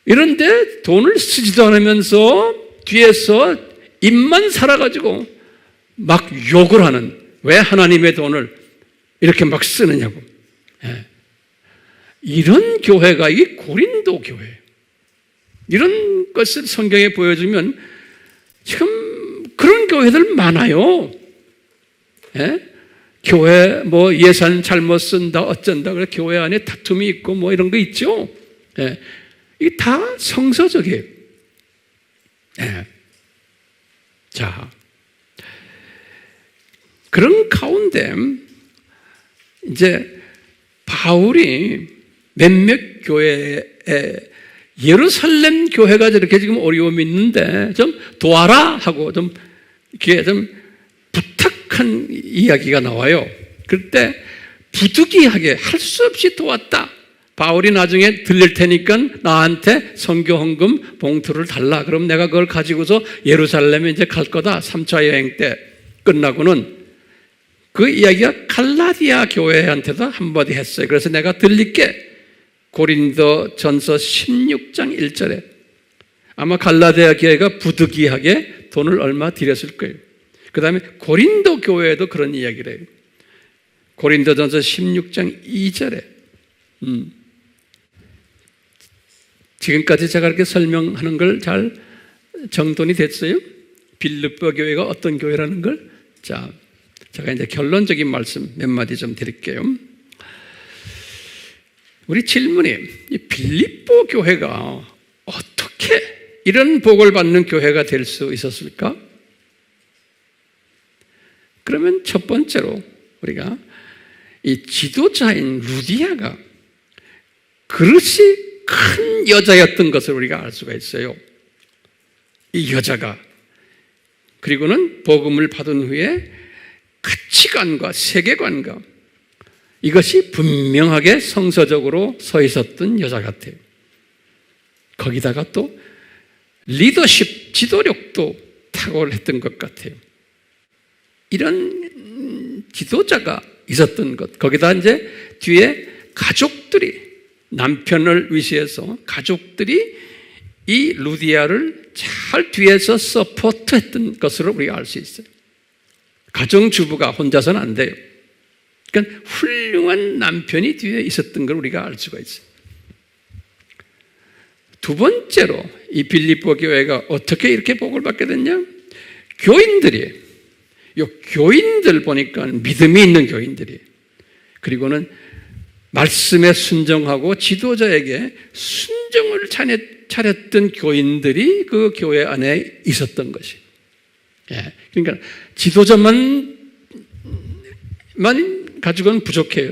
이런데 돈을 쓰지도 않으면서 뒤에서 입만 살아가지고 막 욕을 하는, 왜 하나님의 돈을 이렇게 막 쓰느냐고. 이런 교회가 이 고린도 교회. 이런 것을 성경에 보여주면 지금 그런 교회들 많아요. 교회 뭐 예산 잘못 쓴다 어쩐다 그래 교회 안에 다툼이 있고 뭐 이런 거 있죠. 이게 다 성서적이에요. 자, 그런 가운데 이제 바울이 몇몇 교회에 예루살렘 교회가 저렇게 지금 어려움이 있는데 좀 도와라 하고 좀 이렇게 좀 부탁한 이야기가 나와요. 그때 부득이하게 할 수 없이 도왔다. 바울이 나중에 들릴 테니까 나한테 선교 헌금 봉투를 달라. 그럼 내가 그걸 가지고서 예루살렘에 이제 갈 거다. 3차 여행 때 끝나고는 그 이야기가 갈라디아 교회한테도 한마디 했어요. 그래서 내가 들릴게. 고린도 전서 16장 1절에 아마 갈라디아 교회가 부득이하게 돈을 얼마 드렸을 거예요. 그 다음에 고린도 교회에도 그런 이야기를 해요. 고린도 전서 16장 2절에 지금까지 제가 이렇게 설명하는 걸 잘 정돈이 됐어요? 빌립보 교회가 어떤 교회라는 걸? 자, 제가 이제 결론적인 말씀 몇 마디 좀 드릴게요. 우리 질문이 이 빌립보 교회가 어떻게 이런 복을 받는 교회가 될 수 있었을까? 그러면 첫 번째로 우리가 이 지도자인 루디아가 그릇이 큰 여자였던 것을 우리가 알 수가 있어요. 이 여자가 그리고는 복음을 받은 후에 가치관과 세계관과 이것이 분명하게 성서적으로 서 있었던 여자 같아요. 거기다가 또 리더십, 지도력도 탁월했던 것 같아요. 이런 지도자가 있었던 것. 거기다 이제 뒤에 가족들이 남편을 위시해서 가족들이 이 루디아를 잘 뒤에서 서포트했던 것으로 우리가 알 수 있어요. 가정주부가 혼자서는 안 돼요. 그러니까 훌륭한 남편이 뒤에 있었던 걸 우리가 알 수가 있어요. 두 번째로 이 빌립보 교회가 어떻게 이렇게 복을 받게 됐냐? 교인들이, 이 교인들 보니까 믿음이 있는 교인들이, 그리고는 말씀에 순종하고 지도자에게 순종을 차렸던 교인들이 그 교회 안에 있었던 것이. 그러니까 지도자만 가지고는 부족해요.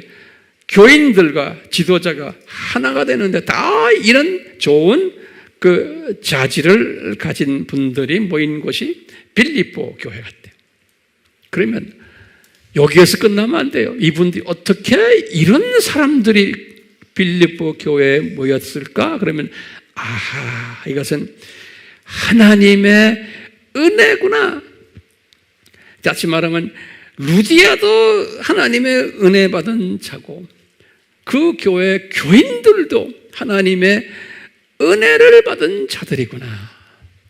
교인들과 지도자가 하나가 되는데 다 이런 좋은 그 자질을 가진 분들이 모인 곳이 빌립보 교회 같아요. 그러면 여기에서 끝나면 안 돼요. 이분들이 어떻게 이런 사람들이 빌립보 교회에 모였을까? 그러면 아하, 이것은 하나님의 은혜구나. 다시 말하면 루디아도 하나님의 은혜 받은 자고 그 교회 교인들도 하나님의 은혜를 받은 자들이구나.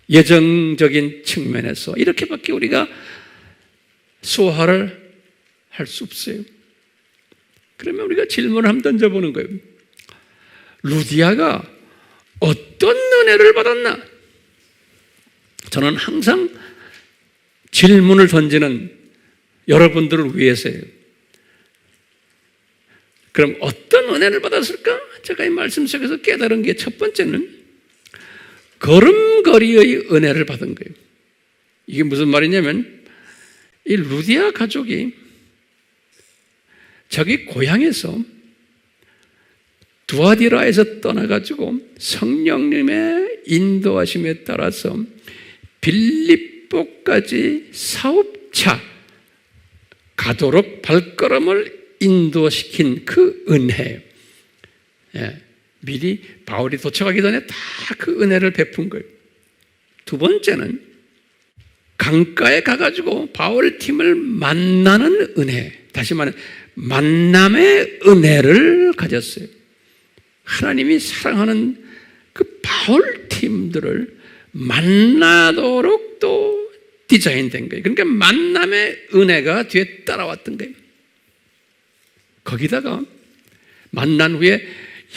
예정적인 측면에서 이렇게밖에 우리가 소화를 할 수 없어요. 그러면 우리가 질문을 한번 던져보는 거예요. 루디아가 어떤 은혜를 받았나? 저는 항상 질문을 던지는 여러분들을 위해서예요. 그럼 어떤 은혜를 받았을까? 제가 이 말씀 속에서 깨달은 게 첫 번째는 걸음걸이의 은혜를 받은 거예요. 이게 무슨 말이냐면 이 루디아 가족이 자기 고향에서 두아디라에서 떠나가지고 성령님의 인도하심에 따라서 빌립보까지 사업차 가도록 발걸음을 인도시킨 그 은혜. 미리 바울이 도착하기 전에 다 그 은혜를 베푼 거예요. 두 번째는 강가에 가가지고 바울 팀을 만나는 은혜. 다시 말해 만남의 은혜를 가졌어요. 하나님이 사랑하는 그 바울 팀들을 만나도록 또 디자인된 거예요. 그러니까 만남의 은혜가 뒤에 따라왔던 거예요. 거기다가 만난 후에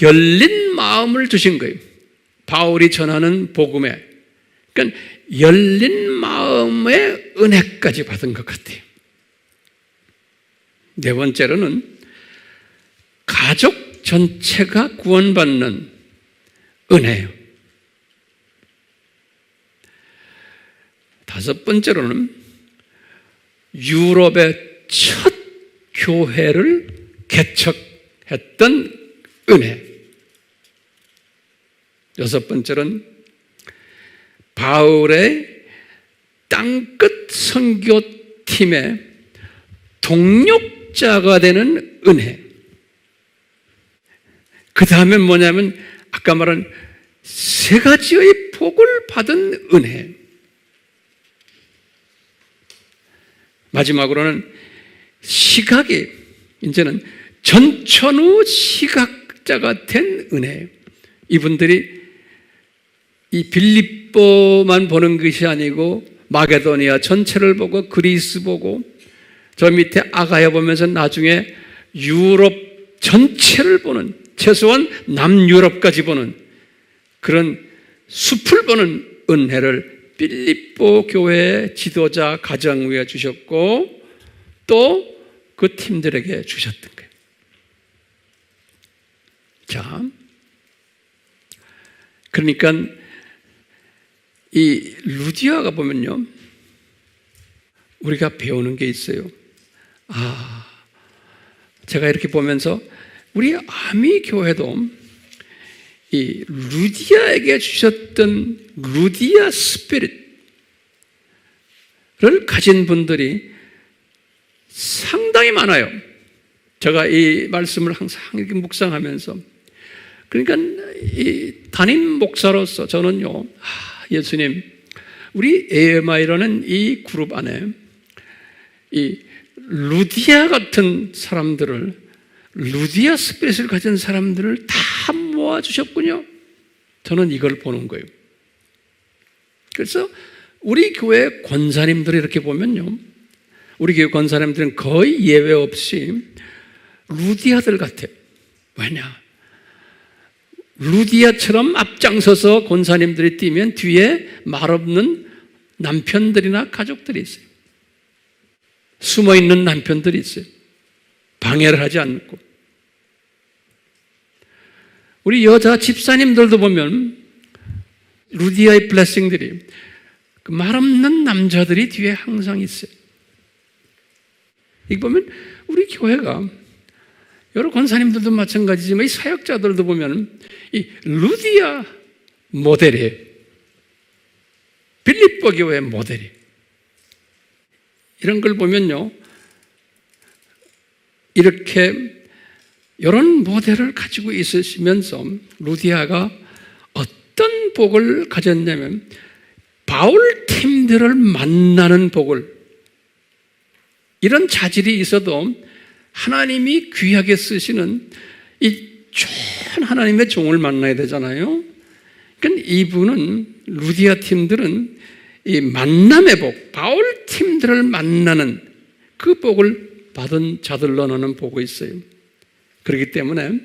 열린 마음을 주신 거예요. 바울이 전하는 복음에. 그러니까 열린 마음의 은혜까지 받은 것 같아요. 네 번째로는 가족 전체가 구원받는 은혜예요. 다섯 번째로는 유럽의 첫 교회를 개척했던 은혜. 여섯 번째는 바울의 땅끝 선교팀의 동력자가 되는 은혜. 그 다음에 뭐냐면 아까 말한 세 가지의 복을 받은 은혜. 마지막으로는 시각이 이제는 전천후 시각자가 된 은혜. 이분들이 이 빌립보만 보는 것이 아니고 마게도니아 전체를 보고 그리스 보고 저 밑에 아가야 보면서 나중에 유럽 전체를 보는, 최소한 남유럽까지 보는 그런 숲을 보는 은혜를 빌립보 교회의 지도자 가정 위에 주셨고 또 그 팀들에게 주셨던 거예요. 자, 그러니까 이 루디아가 보면요, 우리가 배우는 게 있어요. 제가 이렇게 보면서 우리 아미 교회도 이 루디아에게 주셨던 루디아 스피릿을 가진 분들이 상당히 많아요. 제가 이 말씀을 항상 이렇게 묵상하면서, 그러니까 이 담임 목사로서 저는요, 예수님, 우리 AMI라는 이 그룹 안에 이 루디아 같은 사람들을, 루디아 스피릿을 가진 사람들을 다 모아주셨군요. 저는 이걸 보는 거예요. 그래서 우리 교회 권사님들이 이렇게 보면요, 우리 교회 권사님들은 거의 예외 없이 루디아들 같아요. 왜냐? 루디아처럼 앞장서서 권사님들이 뛰면 뒤에 말없는 남편들이나 가족들이 있어요. 숨어있는 남편들이 있어요. 방해를 하지 않고. 우리 여자 집사님들도 보면 루디아의 블레싱들이, 그 말없는 남자들이 뒤에 항상 있어요. 이거 보면 우리 교회가, 여러 권사님들도 마찬가지지만 이 사역자들도 보면 이 루디아 모델이에요. 빌립보 교회 모델이. 이런 걸 보면요, 이렇게 이런 모델을 가지고 있으시면서 루디아가 어떤 복을 가졌냐면 바울 팀들을 만나는 복을, 이런 자질이 있어도 하나님이 귀하게 쓰시는 이 좋은 하나님의 종을 만나야 되잖아요. 그러니까 이분은, 루디아 팀들은 이 만남의 복, 바울 팀들을 만나는 그 복을 받은 자들로 나는 보고 있어요. 그렇기 때문에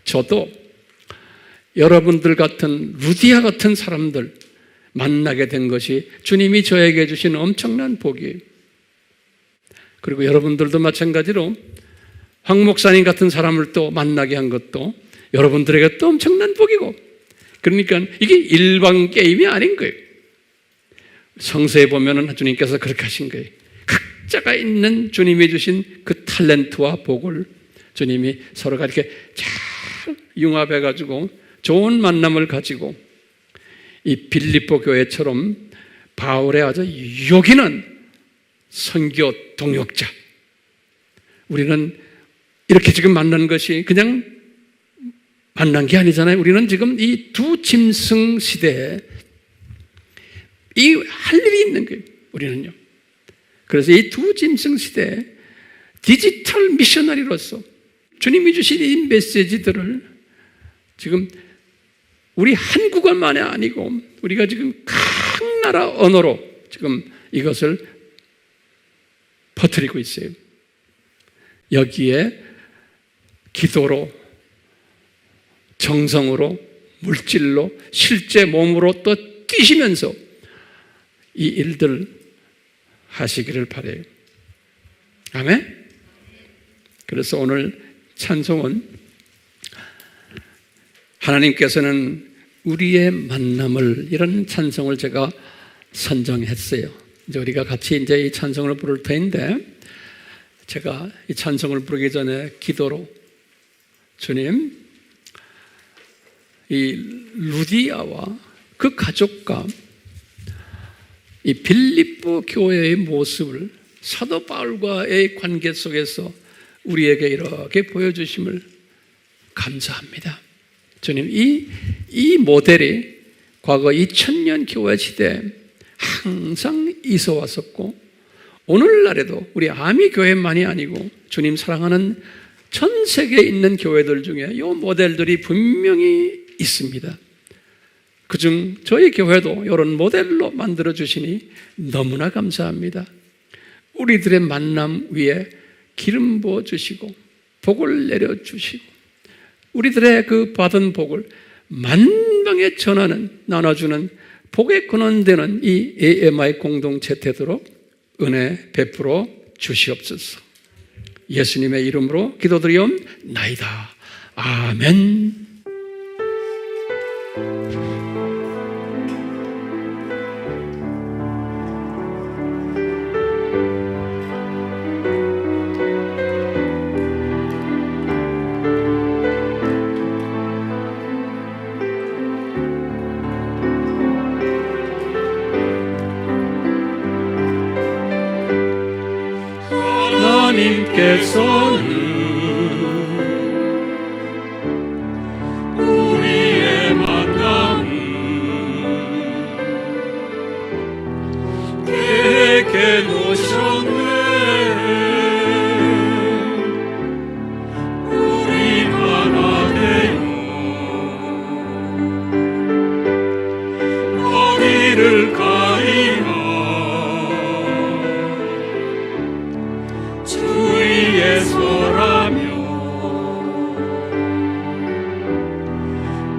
저도 여러분들 같은 루디아 같은 사람들 만나게 된 것이 주님이 저에게 주신 엄청난 복이에요. 그리고 여러분들도 마찬가지로 황 목사님 같은 사람을 또 만나게 한 것도 여러분들에게 또 엄청난 복이고, 그러니까 이게 일반 게임이 아닌 거예요. 성서에 보면은 주님께서 그렇게 하신 거예요. 각자가 있는 주님이 주신 그 탤런트와 복을 주님이 서로가 이렇게 잘 융합해가지고 좋은 만남을 가지고 이 빌립보 교회처럼 바울의 아주 요기는 선교 동역자, 우리는 이렇게 지금 만난 것이 그냥 만난 게 아니잖아요. 우리는 지금 이 두 짐승 시대에 이 할 일이 있는 거예요. 우리는요. 그래서 이 두 짐승 시대에 디지털 미셔너리로서 주님이 주신 이 메시지들을 지금 우리 한국어만이 아니고 우리가 지금 각 나라 언어로 지금 이것을 퍼뜨리고 있어요. 여기에 기도로, 정성으로, 물질로, 실제 몸으로 또 뛰시면서 이 일들 하시기를 바라요. 아멘? 그래서 오늘 찬송은 하나님께서는 우리의 만남을, 이런 찬송을 제가 선정했어요. 이제 우리가 같이 이제 이 찬송을 부를 터인데, 제가 이 찬송을 부르기 전에 기도로, 주님, 이 루디아와 그 가족과 이 빌립보 교회의 모습을 사도 바울과의 관계 속에서 우리에게 이렇게 보여주심을 감사합니다. 주님, 이 모델이 과거 2000년 교회 시대에 항상 있어 왔었고, 오늘날에도 우리 아미 교회만이 아니고 주님 사랑하는 전 세계에 있는 교회들 중에 이 모델들이 분명히 있습니다. 그중 저희 교회도 이런 모델로 만들어 주시니 너무나 감사합니다. 우리들의 만남 위에 기름 부어 주시고 복을 내려 주시고 우리들의 그 받은 복을 만방에 전하는, 나눠주는 복의 근원되는 이 AMI 공동체 되도록 은혜 베풀어 주시옵소서. 예수님의 이름으로 기도드리옵나이다. 아멘. 하나님께서는 우리의 만남을 계획해 놓으셨네. 우리 하나 되어 어디를 가리나 주위에 서라며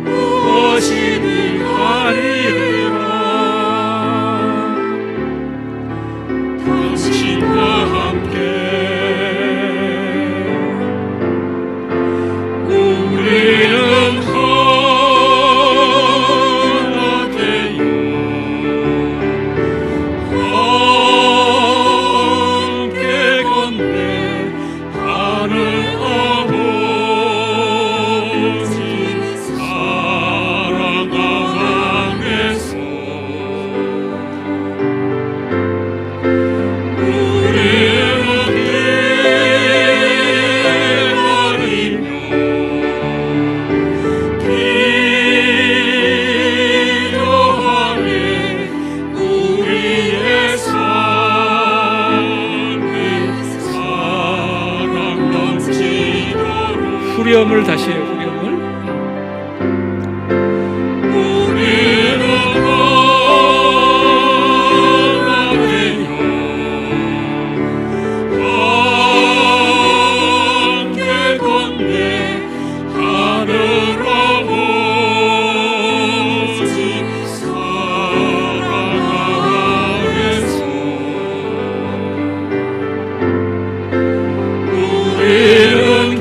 무엇이든 하리라. 당신과 함께 우리는 하나 되어 함께 건네 하늘 아버지 사랑하면서 우리는 기다리며 기도하며 우리의 삶이 사랑 넘치도록 후렴을 다시 해요. 후렴을. 우리는 하나 되어 함께 건네 하늘 아버지 사랑하면서 우리는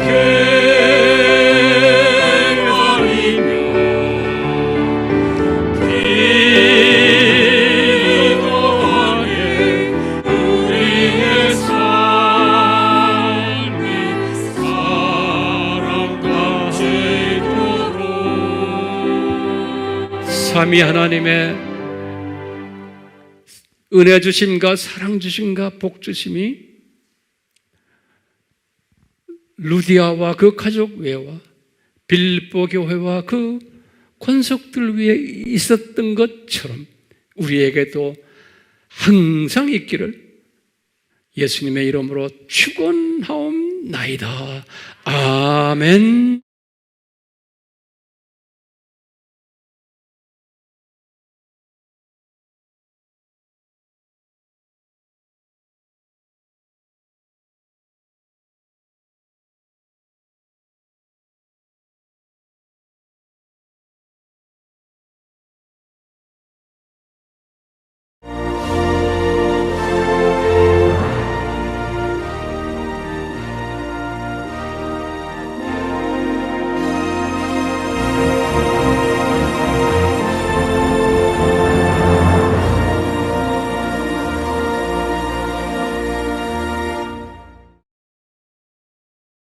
삼위 하나님의 은혜 주심과 사랑 주심과 복 주심이 루디아와 그 가족 외와 빌립보 교회와 그 권속들 위에 있었던 것처럼 우리에게도 항상 있기를 예수님의 이름으로 축원하옵나이다. 아멘.